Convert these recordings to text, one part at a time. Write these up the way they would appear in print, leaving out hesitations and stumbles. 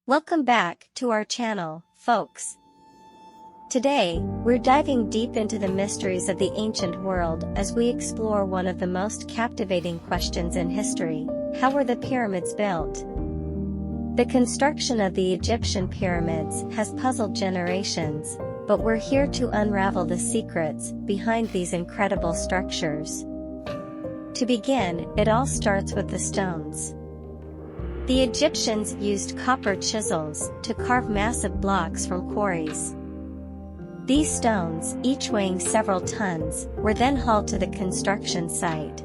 Welcome back to our channel, folks. Today, we're diving deep into the mysteries of the ancient world as we explore one of the most captivating questions in history: how were the pyramids built? The construction of the Egyptian pyramids has puzzled generations, but we're here to unravel the secrets behind these incredible structures. To begin, it all starts with the stones. The Egyptians used copper chisels to carve massive blocks from quarries. These stones, each weighing several tons, were then hauled to the construction site.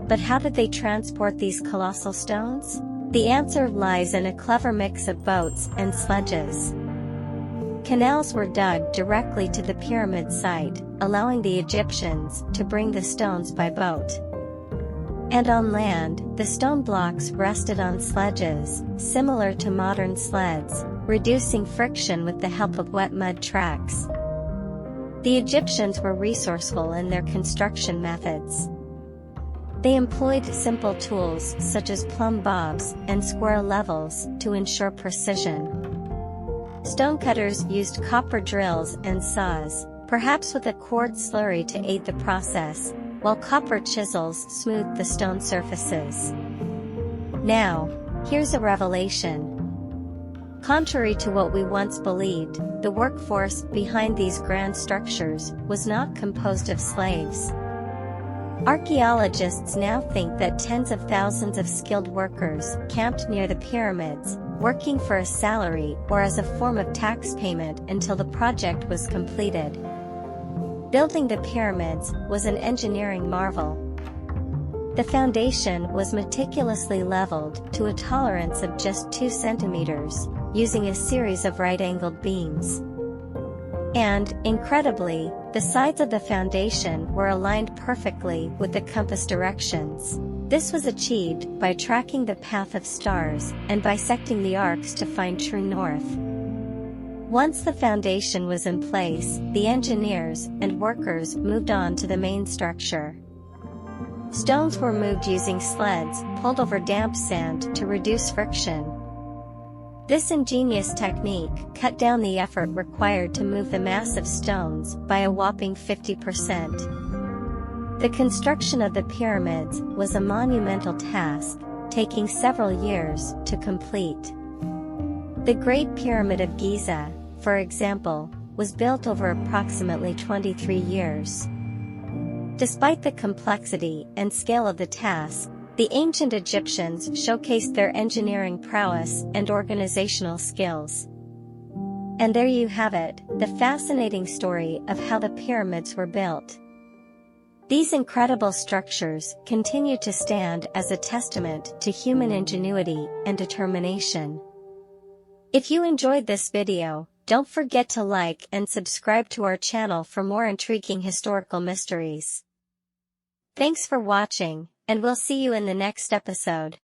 But how did they transport these colossal stones? The answer lies in a clever mix of boats and sledges. Canals were dug directly to the pyramid site, allowing the Egyptians to bring the stones by boat. And on land, the stone blocks rested on sledges, similar to modern sleds, reducing friction with the help of wet mud tracks. The Egyptians were resourceful in their construction methods. They employed simple tools such as plumb bobs and square levels to ensure precision. Stonecutters used copper drills and saws, perhaps with a quartz slurry to aid the process, while copper chisels smoothed the stone surfaces. Now, here's a revelation. Contrary to what we once believed, the workforce behind these grand structures was not composed of slaves. Archaeologists now think that tens of thousands of skilled workers camped near the pyramids, working for a salary or as a form of tax payment until the project was completed. Building the pyramids was an engineering marvel. The foundation was meticulously leveled to a tolerance of just 2 centimeters, using a series of right-angled beams. And, incredibly, the sides of the foundation were aligned perfectly with the compass directions. This was achieved by tracking the path of stars and bisecting the arcs to find true north. Once the foundation was in place, the engineers and workers moved on to the main structure. Stones were moved using sleds pulled over damp sand to reduce friction. This ingenious technique cut down the effort required to move the massive stones by a whopping 50%. The construction of the pyramids was a monumental task, taking several years to complete. The Great Pyramid of Giza, for example, was built over approximately 23 years. Despite the complexity and scale of the task, the ancient Egyptians showcased their engineering prowess and organizational skills. And there you have it, the fascinating story of how the pyramids were built. These incredible structures continue to stand as a testament to human ingenuity and determination. If you enjoyed this video, don't forget to like and subscribe to our channel for more intriguing historical mysteries. Thanks for watching, and we'll see you in the next episode.